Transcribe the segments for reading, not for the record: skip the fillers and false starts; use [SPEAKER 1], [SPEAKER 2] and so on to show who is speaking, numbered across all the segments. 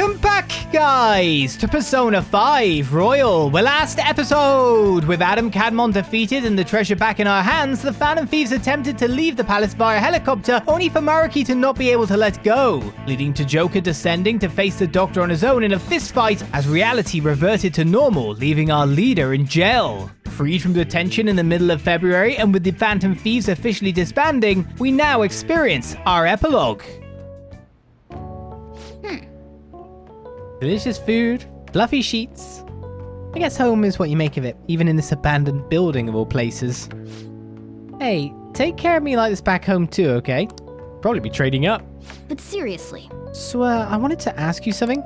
[SPEAKER 1] Welcome back, guys, to Persona 5 Royal. Well, last episode, with Adam Cadmon defeated and the treasure back in our hands, the Phantom Thieves attempted to leave the palace via helicopter, only for Maruki to not be able to let go, leading to Joker descending to face the Doctor on his own in a fistfight as reality reverted to normal, leaving our leader in jail. Freed from detention in the middle of February, and with the Phantom Thieves officially disbanding, we now experience our epilogue. Delicious food, fluffy sheets. I guess home is what you make of it, even in this abandoned building of all places. Hey, take care of me like this back home too, okay? Probably be trading up.
[SPEAKER 2] But seriously.
[SPEAKER 1] So, I wanted to ask you something.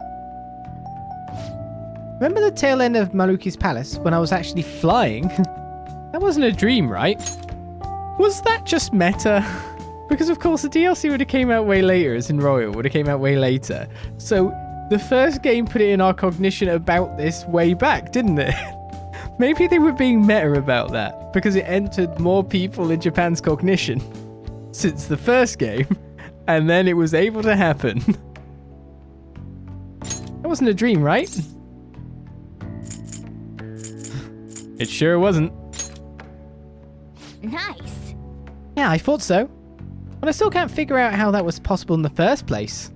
[SPEAKER 1] Remember the tail end of Maruki's palace when I was actually flying? That wasn't a dream, right? Was that just meta? Because of course the DLC would have came out way later, as in Royal would have came out way later. So the first game put it in our cognition about this way back, didn't it? Maybe they were being meta about that because it entered more people in Japan's cognition since the first game, and then it was able to happen. That wasn't a dream, right? It sure wasn't.
[SPEAKER 2] Nice.
[SPEAKER 1] Yeah, I thought so. But I still can't figure out how that was possible in the first place.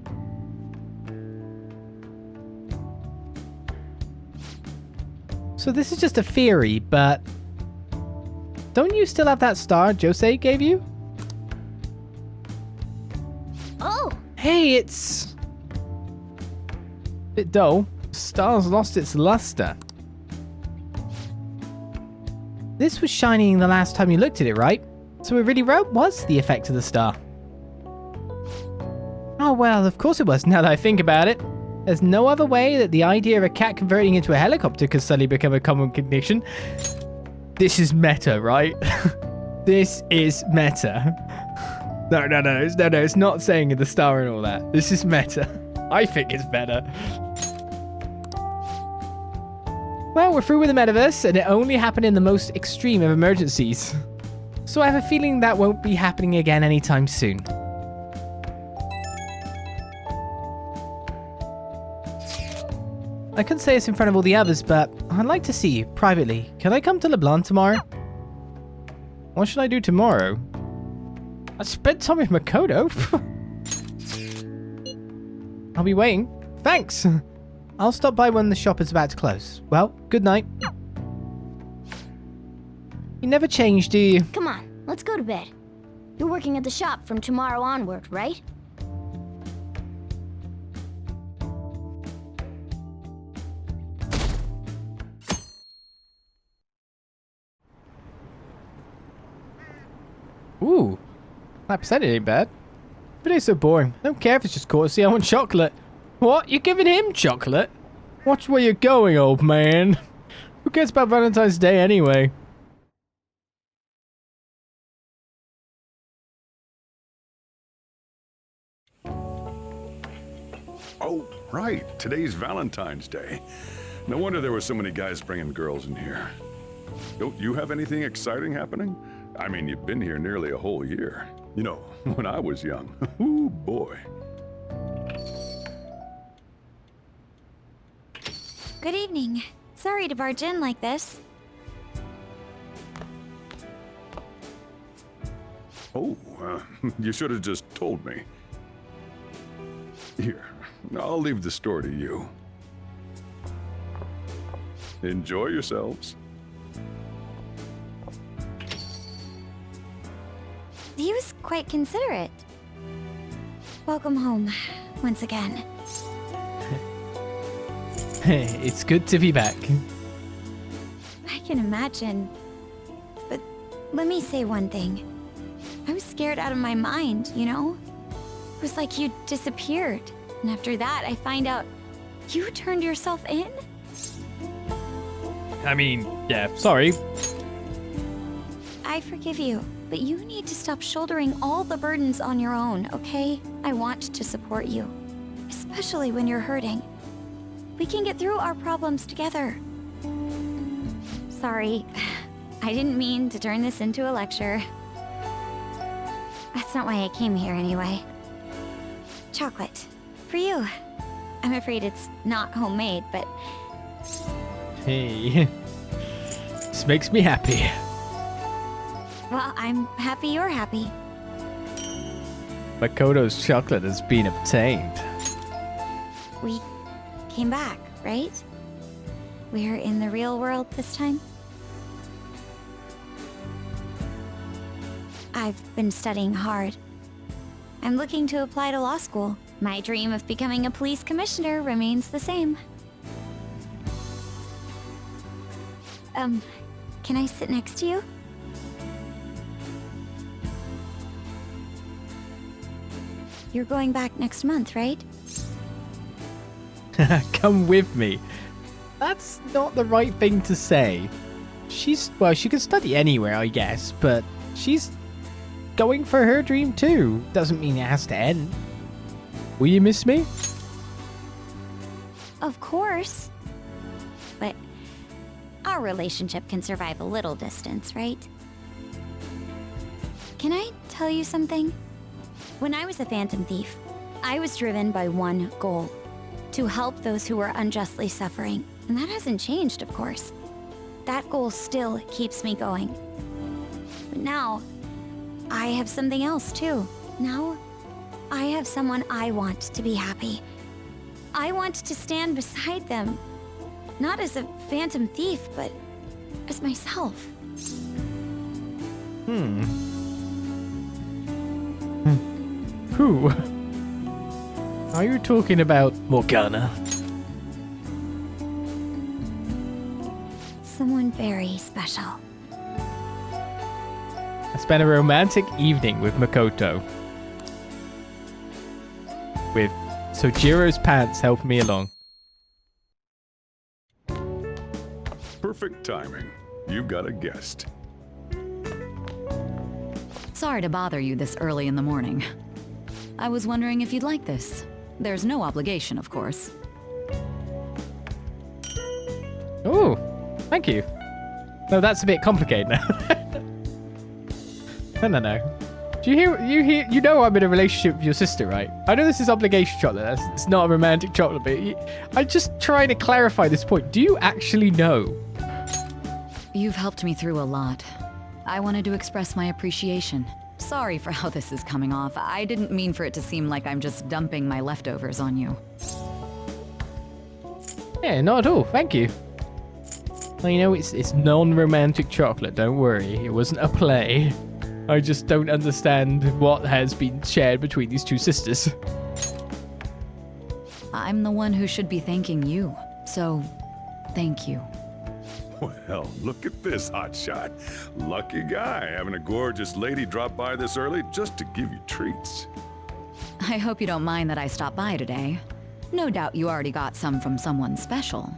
[SPEAKER 1] So this is just a theory, but don't you still have that star Jose gave you?
[SPEAKER 2] Oh!
[SPEAKER 1] Hey, it's a bit dull. The star's lost its luster. This was shining the last time you looked at it, right? So it really was the effect of the star. Oh well, of course it was, now that I think about it. There's no other way that the idea of a cat converting into a helicopter could suddenly become a common cognition. This is meta, right? This is meta. No, it's not saying the star and all that. This is meta. I think it's better. Well, we're through with the metaverse, and it only happened in the most extreme of emergencies. So I have a feeling that won't be happening again anytime soon. I couldn't say this in front of all the others, but I'd like to see you, privately. Can I come to LeBlanc tomorrow? What should I do tomorrow? I spent time with Makoto. I'll be waiting. Thanks. I'll stop by when the shop is about to close. Well, good night. You never change, do you?
[SPEAKER 2] Come on, let's go to bed. You're working at the shop from tomorrow onward, right?
[SPEAKER 1] Ooh, 5% ain't bad. But it's so boring. I don't care if it's just courtesy, I want chocolate. What? You're giving him chocolate? Watch where you're going, old man. Who cares about Valentine's Day anyway?
[SPEAKER 3] Oh, right. Today's Valentine's Day. No wonder there were so many guys bringing girls in here. Don't you have anything exciting happening? I mean, you've been here nearly a whole year. You know, when I was young. Ooh, boy.
[SPEAKER 4] Good evening. Sorry to barge in like this.
[SPEAKER 3] Oh, you should have just told me. Here, I'll leave the store to you. Enjoy yourselves.
[SPEAKER 4] He was quite considerate. Welcome home, once again.
[SPEAKER 1] It's good to be back.
[SPEAKER 4] I can imagine. But let me say one thing. I was scared out of my mind, you know? It was like you disappeared. And after that, I find out you turned yourself in?
[SPEAKER 1] I mean, yeah, sorry.
[SPEAKER 4] I forgive you, but you need to stop shouldering all the burdens on your own, okay? I want to support you, especially when you're hurting. We can get through our problems together. Sorry, I didn't mean to turn this into a lecture. That's not why I came here anyway. Chocolate, for you. I'm afraid it's not homemade, but
[SPEAKER 1] Hey. This makes me happy.
[SPEAKER 4] well, I'm happy you're happy.
[SPEAKER 1] Makoto's chocolate has been obtained.
[SPEAKER 4] We came back, right? We're in the real world this time? I've been studying hard. I'm looking to apply to law school. My dream of becoming a police commissioner remains the same. Can I sit next to you? You're going back next month, right?
[SPEAKER 1] Come with me. That's not the right thing to say. Well, she can study anywhere, I guess, but she's going for her dream too. Doesn't mean it has to end. Will you miss me?
[SPEAKER 4] Of course. But our relationship can survive a little distance, right? Can I tell you something? When I was a Phantom Thief, I was driven by one goal: to help those who were unjustly suffering. And that hasn't changed, of course. That goal still keeps me going. But now, I have something else too. Now, I have someone I want to be happy. I want to stand beside them. Not as a Phantom Thief, but as myself.
[SPEAKER 1] Who? Are you talking about Morgana?
[SPEAKER 4] Someone very special.
[SPEAKER 1] I spent a romantic evening with Makoto. With Sojiro's pants helping me along.
[SPEAKER 3] Perfect timing. You've got a guest.
[SPEAKER 5] Sorry to bother you this early in the morning. I was wondering if you'd like this. There's no obligation, of course.
[SPEAKER 1] Oh, thank you. No, that's a bit complicated now. No. Do you know I'm in a relationship with your sister, right? I know this is obligation chocolate. It's not a romantic chocolate, but I'm just trying to clarify this point. Do you actually know?
[SPEAKER 5] You've helped me through a lot. I wanted to express my appreciation. Sorry for how this is coming off. I didn't mean for it to seem like I'm just dumping my leftovers on you.
[SPEAKER 1] Yeah, not at all. Thank you. Well, you know, it's non-romantic chocolate. Don't worry. It wasn't a play. I just don't understand what has been shared between these two sisters.
[SPEAKER 5] I'm the one who should be thanking you. So, thank you.
[SPEAKER 3] Well, look at this hotshot. Lucky guy having a gorgeous lady drop by this early just to give you treats.
[SPEAKER 5] I hope you don't mind that I stopped by today. No doubt you already got some from someone special.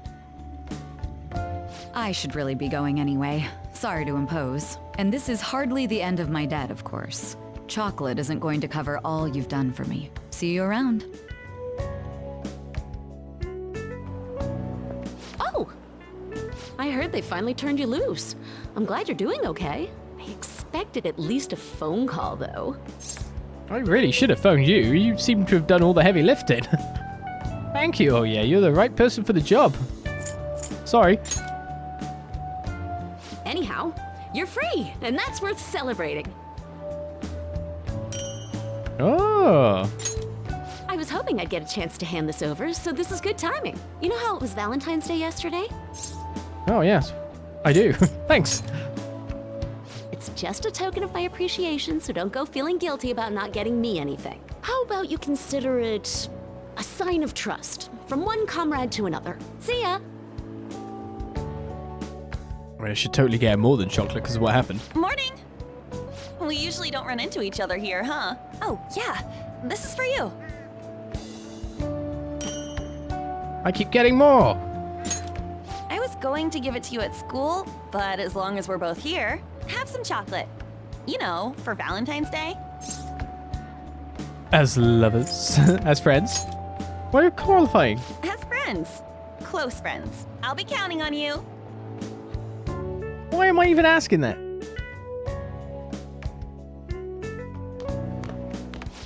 [SPEAKER 5] I should really be going anyway. Sorry to impose. And this is hardly the end of my debt, of course. Chocolate isn't going to cover all you've done for me. See you around.
[SPEAKER 6] Oh! I heard they finally turned you loose. I'm glad you're doing okay. I expected at least a phone call, though.
[SPEAKER 1] I really should have phoned you. You seem to have done all the heavy lifting. Thank you. Oh yeah, you're the right person for the job. Sorry.
[SPEAKER 6] Anyhow, you're free, and that's worth celebrating.
[SPEAKER 1] Oh.
[SPEAKER 6] I was hoping I'd get a chance to hand this over, so this is good timing. You know how it was Valentine's Day yesterday?
[SPEAKER 1] Oh yes, I do. Thanks.
[SPEAKER 6] It's just a token of my appreciation, so don't go feeling guilty about not getting me anything. How about you consider it a sign of trust from one comrade to another? See ya!
[SPEAKER 1] I mean, I should totally get more than chocolate because of what happened.
[SPEAKER 7] Morning! We usually don't run into each other here, huh? Oh, yeah. This is for you.
[SPEAKER 1] I keep getting more.
[SPEAKER 7] I was going to give it to you at school, but as long as we're both here, have some chocolate. You know, for Valentine's Day.
[SPEAKER 1] As lovers. As friends. Why are you qualifying?
[SPEAKER 7] As friends. Close friends. I'll be counting on you.
[SPEAKER 1] Why am I even asking that?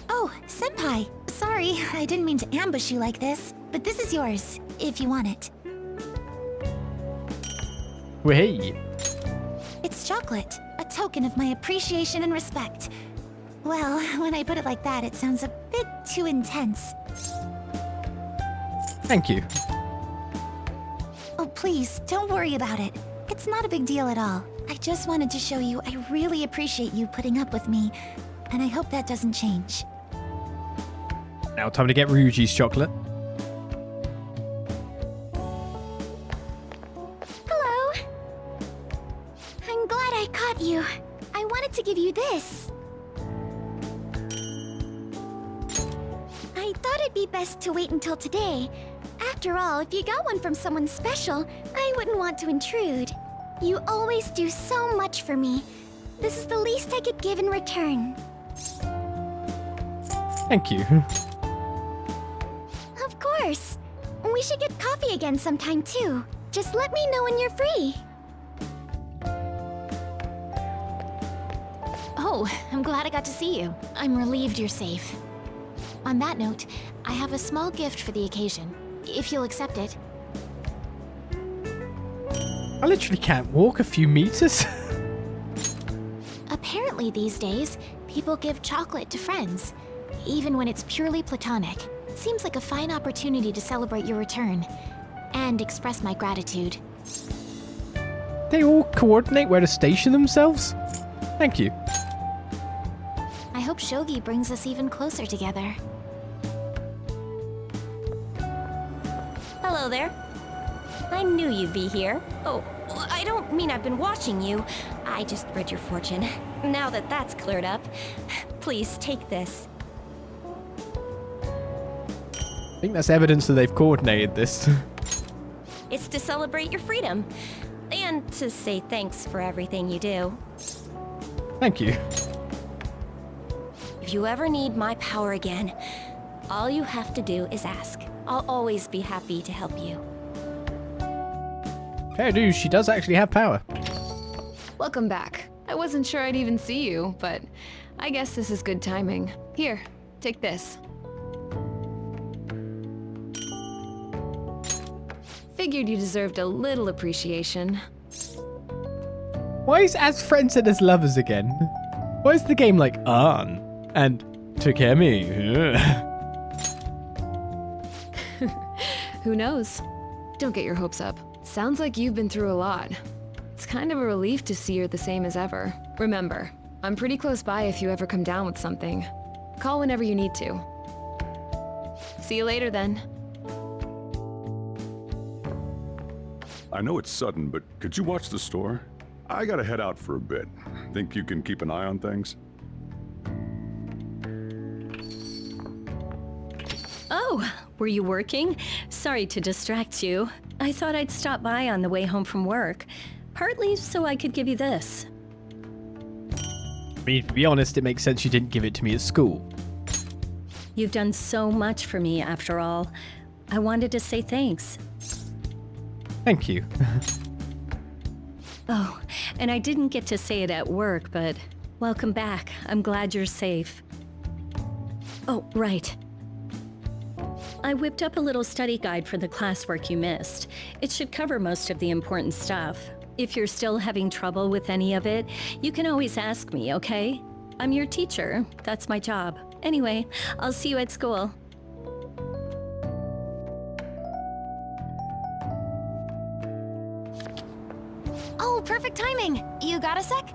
[SPEAKER 4] Oh, Senpai. Sorry,
[SPEAKER 8] Sorry, I didn't mean to ambush you like this, but this is yours, if you want it.
[SPEAKER 1] Hey.
[SPEAKER 8] It's chocolate, a token of my appreciation and respect. Well, when I put it like that, it sounds a bit too intense.
[SPEAKER 1] Thank you.
[SPEAKER 8] Oh, please, don't worry about it. It's not a big deal at all. I just wanted to show you I really appreciate you putting up with me, and I hope that doesn't change.
[SPEAKER 1] Now time to get Ryuji's chocolate.
[SPEAKER 2] Hello. I'm glad I caught you. I wanted to give you this. I thought it'd be best to wait until today. After all, if you got one from someone special, I wouldn't want to intrude. You always do so much for me. This is the least I could give in return.
[SPEAKER 1] Thank you.
[SPEAKER 2] Of course. We should get coffee again sometime too. Just let me know when you're free. Oh, I'm glad I got to see you. I'm relieved you're safe. On that note, I have a small gift for the occasion, if you'll accept it.
[SPEAKER 1] I literally can't walk a few meters.
[SPEAKER 2] Apparently these days, people give chocolate to friends, even when it's purely platonic. Seems like a fine opportunity to celebrate your return, and express my gratitude.
[SPEAKER 1] They all coordinate where to station themselves? Thank you.
[SPEAKER 2] I hope Shogi brings us even closer together.
[SPEAKER 7] Hello there. I knew you'd be here. Oh, I don't mean I've been watching you. I just read your fortune. Now that that's cleared up, please take this.
[SPEAKER 1] I think that's evidence that they've coordinated this.
[SPEAKER 7] It's to celebrate your freedom. And to say thanks for everything you do.
[SPEAKER 1] Thank you.
[SPEAKER 7] If you ever need my power again, all you have to do is ask. I'll always be happy to help you.
[SPEAKER 1] Fair dues, she does actually have power.
[SPEAKER 9] Welcome back. I wasn't sure I'd even see you, but I guess this is good timing. Here, take this. Figured you deserved a little appreciation.
[SPEAKER 1] Why is as friends and as lovers again? Why is the game like on and took care of me?
[SPEAKER 9] Who knows? Don't get your hopes up. Sounds like you've been through a lot. It's kind of a relief to see you're the same as ever. Remember, I'm pretty close by if you ever come down with something. Call whenever you need to. See you later then.
[SPEAKER 3] I know it's sudden, but could you watch the store? I gotta head out for a bit. Think you can keep an eye on things?
[SPEAKER 10] Oh, were you working? Sorry to distract you. I thought I'd stop by on the way home from work. Partly so I could give you this.
[SPEAKER 1] I mean, to be honest, it makes sense you didn't give it to me at school.
[SPEAKER 10] You've done so much for me, after all. I wanted to say thanks.
[SPEAKER 1] Thank you.
[SPEAKER 10] Oh, and I didn't get to say it at work, but welcome back. I'm glad you're safe. Oh, right. I whipped up a little study guide for the classwork you missed. It should cover most of the important stuff. If you're still having trouble with any of it, you can always ask me, okay? I'm your teacher. That's my job. Anyway, I'll see you at school.
[SPEAKER 2] Oh, perfect timing. You got a sec?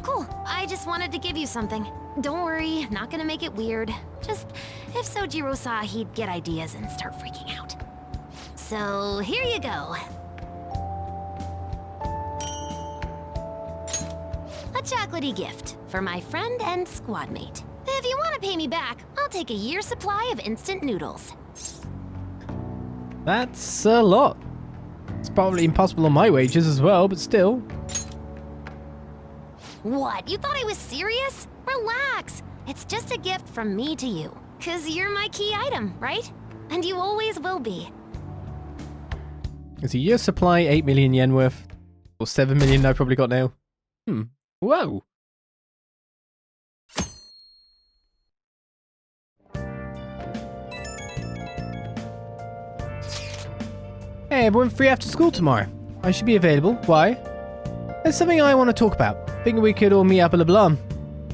[SPEAKER 2] Cool. I just wanted to give you something. Don't worry, not gonna make it weird. Just, if Sojiro saw, he'd get ideas and start freaking out. So, here you go. A chocolatey gift for my friend and squad mate. If you want to pay me back, I'll take a year's supply of instant noodles.
[SPEAKER 1] That's a lot. It's probably impossible on my wages as well, but still.
[SPEAKER 2] What? You thought I was serious? Relax. It's just a gift from me to you. 'Cause you're my key item, right? And you always will be.
[SPEAKER 1] It's a year's supply, 8 million yen worth. Or 7 million I probably got now. Whoa. Hey, everyone free after school tomorrow? I should be available. Why? There's something I want to talk about. Thinking we could all meet up at LeBlanc.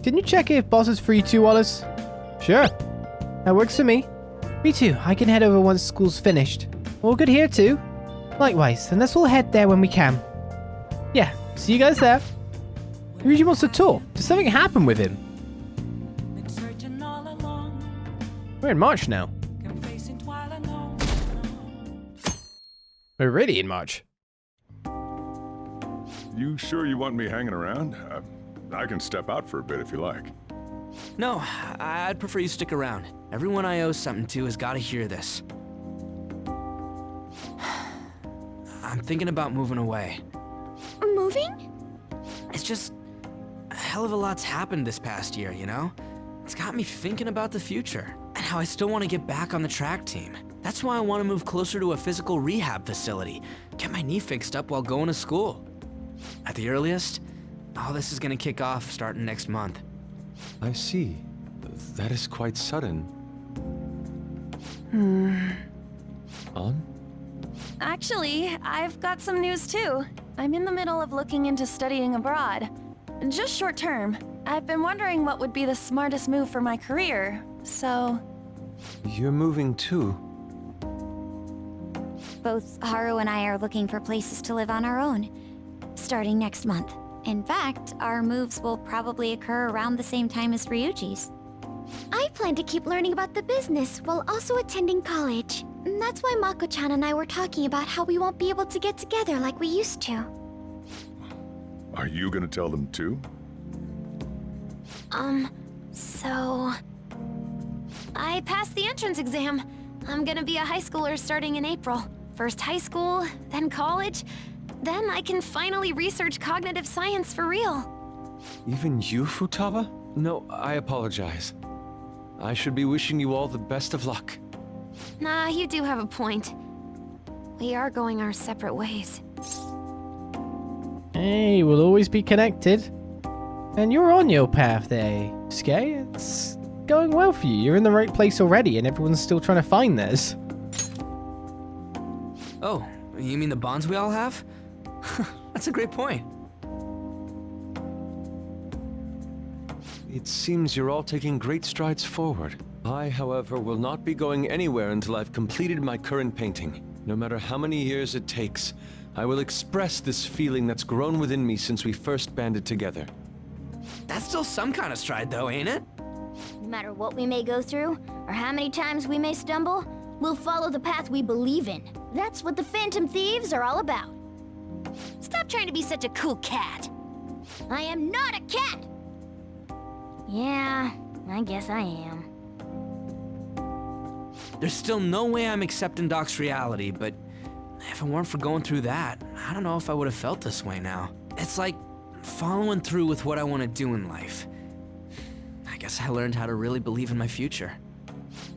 [SPEAKER 1] Didn't you check if boss is free too, Wallace? Sure. That works for me. Me too. I can head over once school's finished. All good here too? Likewise, and let's all head there when we can. Yeah, see you guys there. Ryuji wants to talk. Does something happen with him? We're in March now. We're really in March.
[SPEAKER 3] You sure you want me hanging around? I can step out for a bit if you like.
[SPEAKER 11] No, I'd prefer you stick around. Everyone I owe something to has got to hear this. I'm thinking about moving away.
[SPEAKER 4] Moving?
[SPEAKER 11] It's just... a hell of a lot's happened this past year, you know? It's got me thinking about the future, and how I still want to get back on the track team. That's why I want to move closer to a physical rehab facility, get my knee fixed up while going to school. At the earliest, all this is gonna kick off starting next month.
[SPEAKER 12] I see. That is quite sudden. On?
[SPEAKER 13] Actually, I've got some news too. I'm in the middle of looking into studying abroad. Just short term. I've been wondering what would be the smartest move for my career, so...
[SPEAKER 12] You're moving too.
[SPEAKER 4] Both Haru and I are looking for places to live on our own, starting next month. In fact, our moves will probably occur around the same time as Ryuji's.
[SPEAKER 8] I plan to keep learning about the business while also attending college. And that's why Mako-chan and I were talking about how we won't be able to get together like we used to.
[SPEAKER 3] Are you gonna tell them too?
[SPEAKER 2] So... I passed the entrance exam. I'm gonna be a high schooler starting in April. First high school, then college. Then I can finally research cognitive science for real.
[SPEAKER 12] Even you, Futaba? No, I apologize. I should be wishing you all the best of luck.
[SPEAKER 2] Nah, you do have a point. We are going our separate ways.
[SPEAKER 1] Hey, we'll always be connected. And you're on your path there, Skye. It's going well for you. You're in the right place already, and everyone's still trying to find theirs.
[SPEAKER 11] Oh, you mean the bonds we all have? That's a great point.
[SPEAKER 12] It seems you're all taking great strides forward. I, however, will not be going anywhere until I've completed my current painting. No matter how many years it takes, I will express this feeling that's grown within me since we first banded together.
[SPEAKER 11] That's still some kind of stride though, ain't it?
[SPEAKER 8] No matter what we may go through, or how many times we may stumble, we'll follow the path we believe in. That's what the Phantom Thieves are all about. Stop trying to be such a cool cat. I am not a cat! Yeah, I guess I am.
[SPEAKER 11] There's still no way I'm accepting Doc's reality, but if it weren't for going through that, I don't know if I would have felt this way now. It's like following through with what I want to do in life. I guess I learned how to really believe in my future.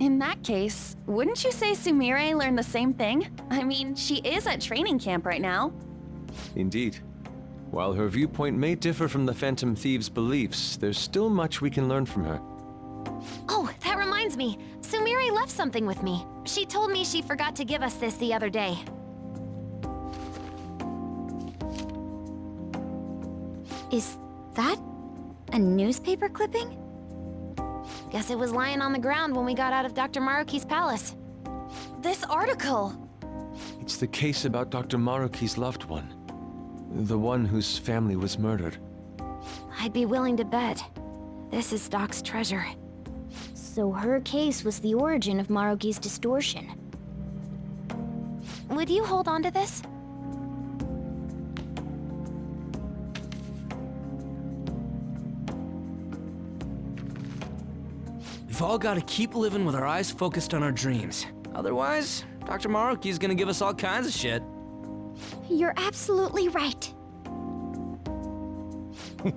[SPEAKER 13] In that case, wouldn't you say Sumire learned the same thing? I mean, she is at training camp right now.
[SPEAKER 12] Indeed. While her viewpoint may differ from the Phantom Thieves' beliefs, there's still much we can learn from her.
[SPEAKER 2] Oh, that reminds me. Sumire left something with me. She told me she forgot to give us this the other day.
[SPEAKER 4] Is that a newspaper clipping?
[SPEAKER 2] Guess it was lying on the ground when we got out of Dr. Maruki's palace.
[SPEAKER 13] This article!
[SPEAKER 12] It's the case about Dr. Maruki's loved one. The one whose family was murdered.
[SPEAKER 2] I'd be willing to bet. This is Doc's treasure.
[SPEAKER 8] So her case was the origin of Maruki's distortion.
[SPEAKER 2] Would you hold on to this?
[SPEAKER 11] We've all got to keep living with our eyes focused on our dreams. Otherwise, Dr. Maruki's gonna give us all kinds of shit.
[SPEAKER 8] You're absolutely right.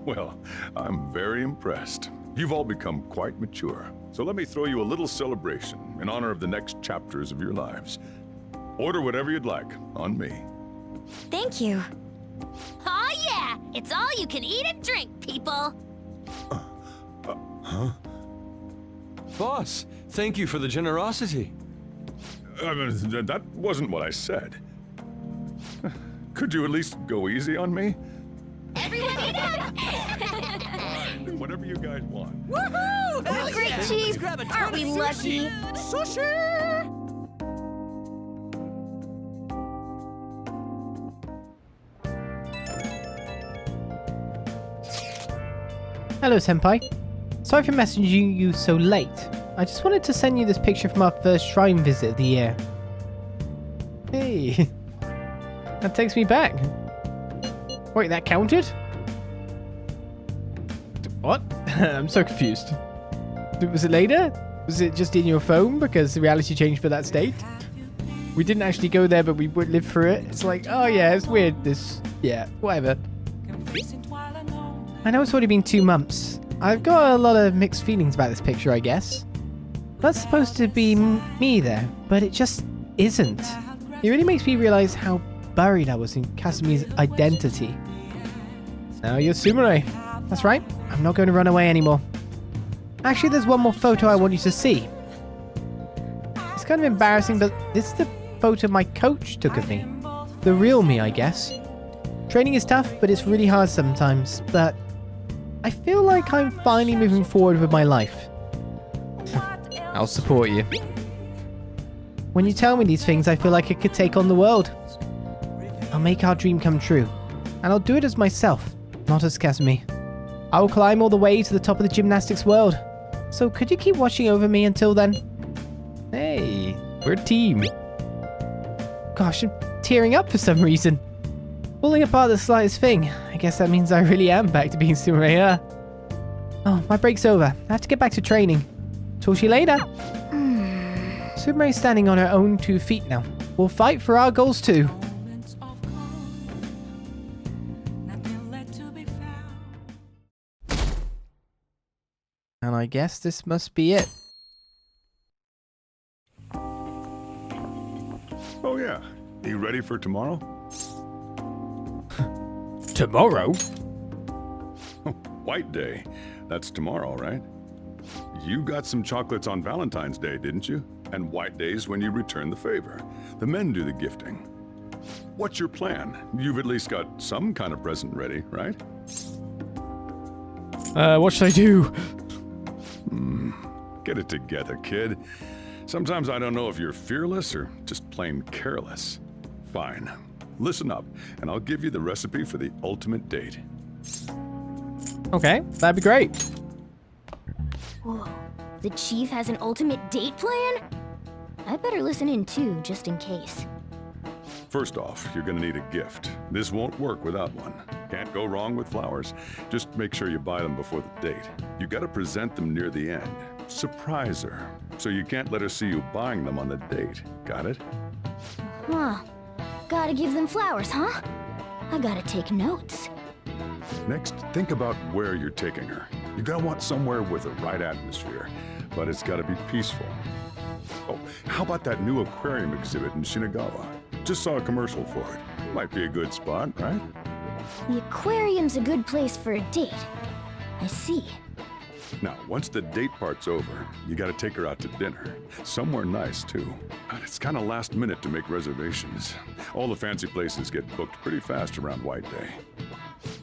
[SPEAKER 3] Well, I'm very impressed. You've all become quite mature. So let me throw you a little celebration in honor of the next chapters of your lives. Order whatever you'd like, on me.
[SPEAKER 4] Thank you.
[SPEAKER 8] Oh yeah! It's all you can eat and drink, people!
[SPEAKER 3] Huh?
[SPEAKER 12] Boss, thank you for the generosity.
[SPEAKER 3] That wasn't what I said. Could you at least go easy on me?
[SPEAKER 8] Everybody down!
[SPEAKER 3] Whatever you guys want.
[SPEAKER 8] Woohoo!
[SPEAKER 11] Hell
[SPEAKER 8] Great,
[SPEAKER 11] yeah.
[SPEAKER 8] Chief!
[SPEAKER 11] Grab a ton
[SPEAKER 8] Aren't we
[SPEAKER 11] of
[SPEAKER 8] lucky?
[SPEAKER 11] Sushi!
[SPEAKER 1] Hello, Senpai. Sorry for messaging you so late. I just wanted to send you this picture from our first shrine visit of the year. Hey, that takes me back. Wait, that counted? What? I'm so confused. Was it later? Was it just in your phone because the reality changed for that state? We didn't actually go there, but we would live through it. It's like, oh yeah, it's weird. Yeah, whatever. I know it's already been 2 months. I've got a lot of mixed feelings about this picture, I guess. That's supposed to be me there, but it just isn't. It really makes me realize how buried I was in Kasumi's identity. Now you're Sumire. That's right, I'm not going to run away anymore. Actually, there's one more photo I want you to see. It's kind of embarrassing, but this is the photo my coach took of me. The real me, I guess. Training is tough, but it's really hard sometimes, but I feel like I'm finally moving forward with my life. I'll support you. When you tell me these things, I feel like I could take on the world. I'll make our dream come true, and I'll do it as myself, not as Kasumi. I will climb all the way to the top of the gymnastics world. So could you keep watching over me until then? Hey, we're a team. Gosh, I'm tearing up for some reason. Falling apart the slightest thing. I guess that means I really am back to being Sumire. Oh, my break's over. I have to get back to training. Talk to you later. Sumare's standing on her own 2 feet now. We'll fight for our goals too. And I guess this must be it.
[SPEAKER 3] Oh yeah, you ready for tomorrow?
[SPEAKER 1] Tomorrow?
[SPEAKER 3] White Day. That's tomorrow, right? You got some chocolates on Valentine's Day, didn't you? And White Day's when you return the favor. The men do the gifting. What's your plan? You've at least got some kind of present ready, right?
[SPEAKER 1] What should I do?
[SPEAKER 3] Get it together, kid. Sometimes I don't know if you're fearless or just plain careless. Fine. Listen up, and I'll give you the recipe for the ultimate date.
[SPEAKER 1] Okay, that'd be great.
[SPEAKER 8] Whoa, the Chief has an ultimate date plan? I better listen in too, just in case.
[SPEAKER 3] First off, you're gonna need a gift. This won't work without one. Can't go wrong with flowers. Just make sure you buy them before the date. You gotta present them near the end. Surprise her. So you can't let her see you buying them on the date. Got it?
[SPEAKER 8] Huh. Gotta give them flowers, huh? I gotta take notes.
[SPEAKER 3] Next, think about where you're taking her. You gotta want somewhere with the right atmosphere, but it's gotta be peaceful. Oh, how about that new aquarium exhibit in Shinagawa? Just saw a commercial for it. Might be a good spot, right?
[SPEAKER 8] The aquarium's a good place for a date. I see.
[SPEAKER 3] Now, once the date part's over, you gotta take her out to dinner. Somewhere nice, too. But it's kinda last minute to make reservations. All the fancy places get booked pretty fast around White Day.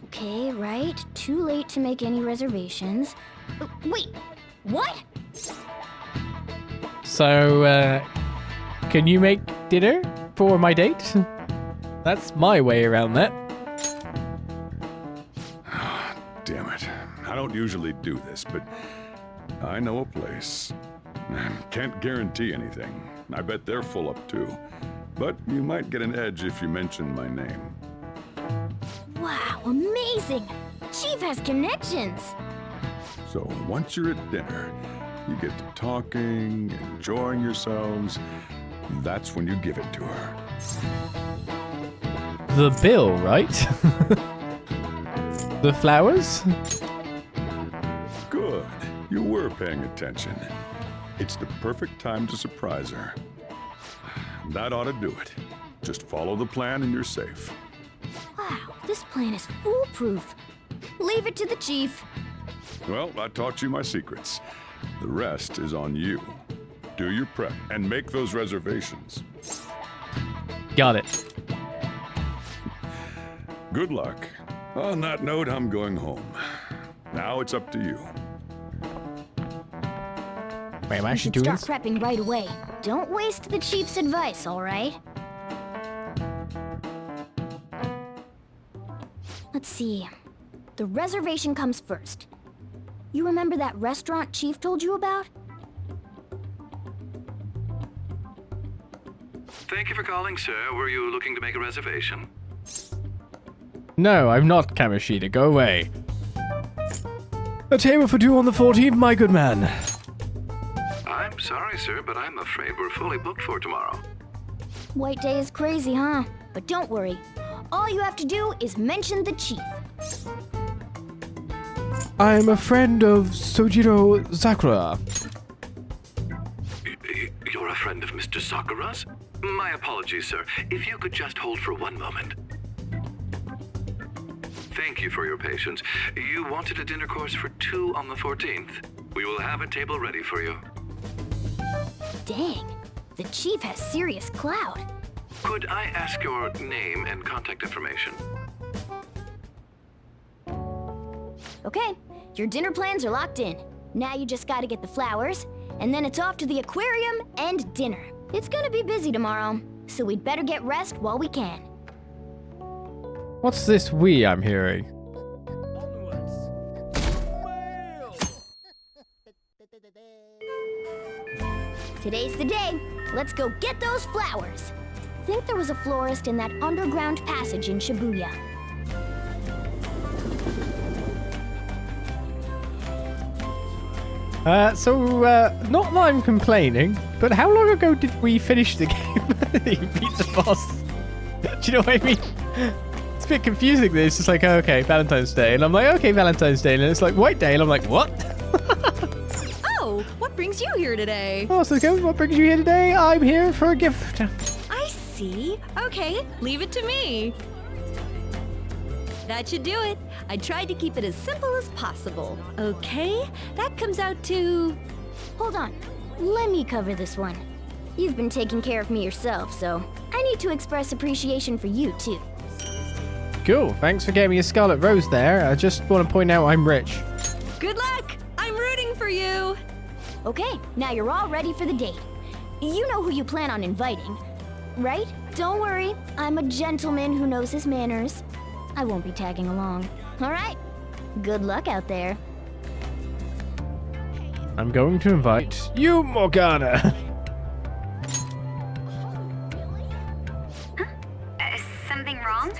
[SPEAKER 8] Okay, right. Too late to make any reservations. Wait, what?
[SPEAKER 1] So, can you make dinner for my date? That's my way around that.
[SPEAKER 3] Damn it. I don't usually do this, but I know a place. Can't guarantee anything. I bet they're full up too. But you might get an edge if you mention my name.
[SPEAKER 8] Wow, amazing! Chief has connections!
[SPEAKER 3] So once you're at dinner, you get to talking, enjoying yourselves. That's when you give it to her.
[SPEAKER 1] The bill, right? The flowers?
[SPEAKER 3] Good. You were paying attention. It's the perfect time to surprise her. That ought to do it. Just follow the plan and you're safe.
[SPEAKER 8] Wow, this plan is foolproof. Leave it to the Chief.
[SPEAKER 3] Well, I taught you my secrets. The rest is on you. Do your prep and make those reservations.
[SPEAKER 1] Got it.
[SPEAKER 3] Good luck. On that note, I'm going home. Now it's up to you.
[SPEAKER 1] Wait, am I
[SPEAKER 8] You
[SPEAKER 1] actually
[SPEAKER 8] should
[SPEAKER 1] doing
[SPEAKER 8] start
[SPEAKER 1] this?
[SPEAKER 8] prepping right away. Don't waste the chief's advice, all right? Let's see. The reservation comes first. You remember that restaurant Chief told you about?
[SPEAKER 14] Thank you for calling, sir. Were you looking to make a reservation?
[SPEAKER 1] No, I'm not, Kamishita. Go away. A table for two on the 14th, my good man.
[SPEAKER 14] I'm sorry, sir, but I'm afraid we're fully booked for tomorrow.
[SPEAKER 8] White Day is crazy, huh? But don't worry. All you have to do is mention the Chief.
[SPEAKER 1] I'm a friend of Sojiro Sakura.
[SPEAKER 14] You're a friend of Mr. Sakura's? My apologies, sir. If you could just hold for one moment. Thank you for your patience. You wanted a dinner course for two on the 14th. We will have a table ready for you.
[SPEAKER 8] Dang, the Chief has serious clout.
[SPEAKER 14] Could I ask your name and contact information?
[SPEAKER 8] Okay, your dinner plans are locked in. Now you just gotta get the flowers, and then it's off to the aquarium and dinner. It's gonna be busy tomorrow, so we'd better get rest while we can.
[SPEAKER 1] What's this we I'm hearing?
[SPEAKER 8] Today's the day. Let's go get those flowers. Think there was a florist in that underground passage in Shibuya.
[SPEAKER 1] Not that I'm complaining, but how long ago did we finish the game? You beat the boss. Do you know what I mean? It's a bit confusing. It's just like, okay, Valentine's Day. And I'm like, okay, Valentine's Day. And it's like, White Day. And I'm like, what?
[SPEAKER 5] Oh, what brings you here today?
[SPEAKER 1] Oh, so what brings you here today? I'm here for a gift.
[SPEAKER 10] I see. Okay, leave it to me. That should do it. I tried to keep it as simple as possible. Okay, that comes out to...
[SPEAKER 8] Hold on. Let me cover this one. You've been taking care of me yourself, so I need to express appreciation for you, too.
[SPEAKER 1] Cool. Thanks for getting me a Scarlet Rose there. I just want to point out I'm rich.
[SPEAKER 10] Good luck! I'm rooting for you!
[SPEAKER 8] Okay, now you're all ready for the date. You know who you plan on inviting, right? Don't worry, I'm a gentleman who knows his manners. I won't be tagging along. All right? Good luck out there.
[SPEAKER 1] I'm going to invite you, Morgana.
[SPEAKER 4] Something wrong?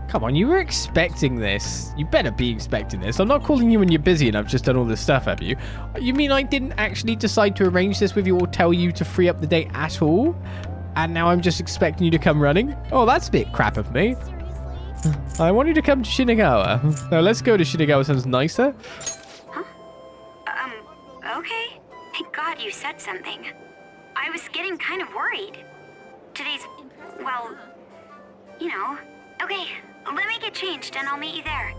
[SPEAKER 1] Come on, you were expecting this. You better be expecting this. I'm not calling you when you're busy and I've just done all this stuff, have you? You mean I didn't actually decide to arrange this with you or tell you to free up the date at all? And now I'm just expecting you to come running? Oh, that's a bit crap of me. I want you to come to Shinagawa. Now let's go to Shinagawa, sounds nicer.
[SPEAKER 4] Huh? Okay. Thank God you said something. I was getting kind of worried. Today's, well, you know. Okay, let me get changed and I'll meet you there.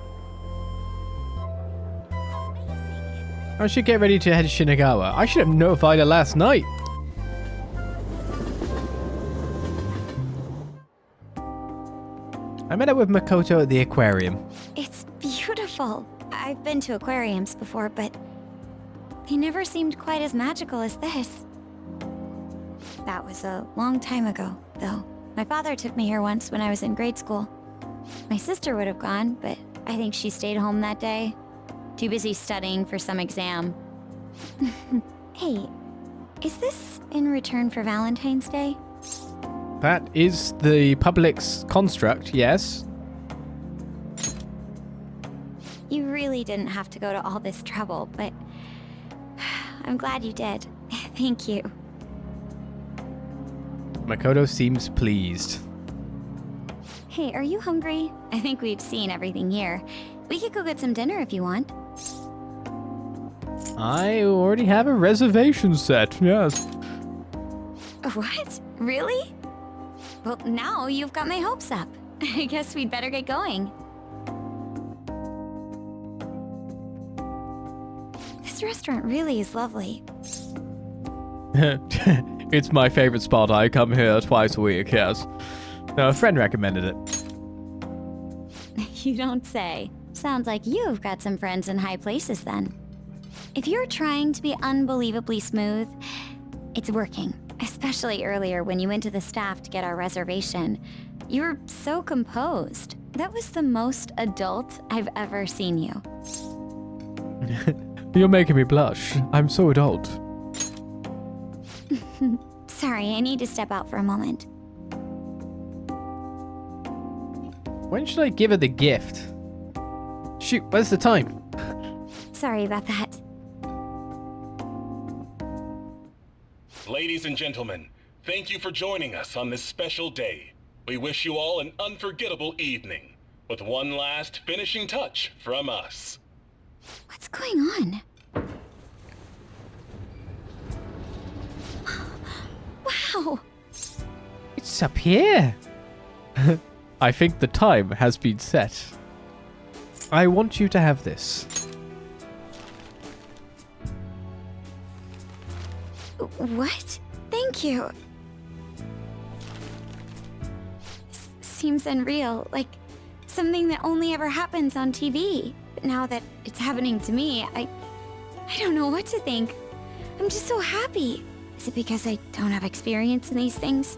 [SPEAKER 1] I should get ready to head to Shinagawa. I should have notified her last night. I met up with Makoto at the aquarium.
[SPEAKER 4] It's beautiful. I've been to aquariums before, but they never seemed quite as magical as this. That was a long time ago, though. My father took me here once when I was in grade school. My sister would have gone, but I think she stayed home that day. Too busy studying for some exam. Hey, is this in return for Valentine's Day?
[SPEAKER 1] That is the public's construct, yes.
[SPEAKER 4] You really didn't have to go to all this trouble, but I'm glad you did. Thank you.
[SPEAKER 1] Makoto seems pleased.
[SPEAKER 4] Hey, are you hungry? I think we've seen everything here. We could go get some dinner if you want.
[SPEAKER 1] I already have a reservation set, yes.
[SPEAKER 4] What? Really? Well, now you've got my hopes up. I guess we'd better get going. This restaurant really is lovely.
[SPEAKER 1] It's my favorite spot. I come here twice a week, yes. No, a friend recommended it.
[SPEAKER 4] You don't say. Sounds like you've got some friends in high places then. If you're trying to be unbelievably smooth, it's working. Especially earlier when you went to the staff to get our reservation. You were so composed. That was the most adult I've ever seen you.
[SPEAKER 15] You're making me blush. I'm so adult.
[SPEAKER 4] Sorry, I need to step out for a moment.
[SPEAKER 15] When should I give her the gift? Shoot, where's the time?
[SPEAKER 4] Sorry about that.
[SPEAKER 16] Ladies and gentlemen, thank you for joining us on this special day. We wish you all an unforgettable evening, with one last finishing touch from us.
[SPEAKER 4] What's going on? Wow!
[SPEAKER 15] It's up here. I think the time has been set. I want you to have this.
[SPEAKER 4] What? Thank you. Seems unreal, like something that only ever happens on TV. But now that it's happening to me, I don't know what to think. I'm just so happy. Is it because I don't have experience in these things?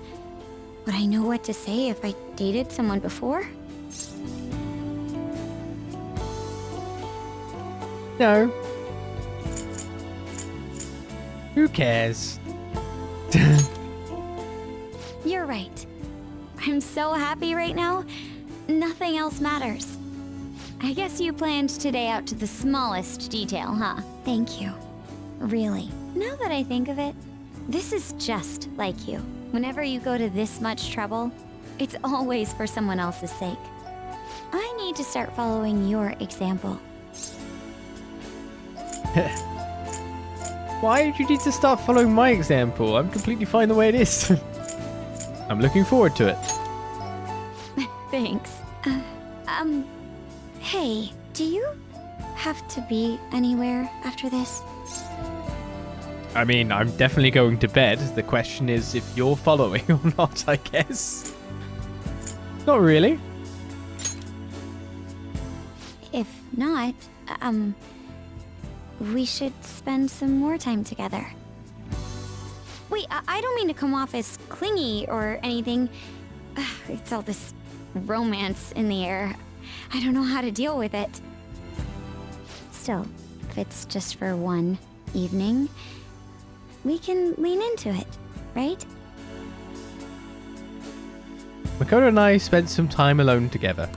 [SPEAKER 4] Would I know what to say if I dated someone before?
[SPEAKER 15] No. Who cares?
[SPEAKER 4] You're right. I'm so happy right now, nothing else matters. I guess you planned today out to the smallest detail, huh? Thank you. Really. Now that I think of it, this is just like you. Whenever you go to this much trouble, it's always for someone else's sake. I need to start following your example.
[SPEAKER 15] Why did you need to start following my example? I'm completely fine the way it is. I'm looking forward to it.
[SPEAKER 4] Thanks. Hey, do you have to be anywhere after this?
[SPEAKER 15] I mean, I'm definitely going to bed. The question is if you're following or not, I guess. Not really.
[SPEAKER 4] If not, we should spend some more time together. Wait, I don't mean to come off as clingy or anything. It's all this romance in the air. I don't know how to deal with it. Still, if it's just for one evening, we can lean into it, right?
[SPEAKER 15] Makoto and I spent some time alone together.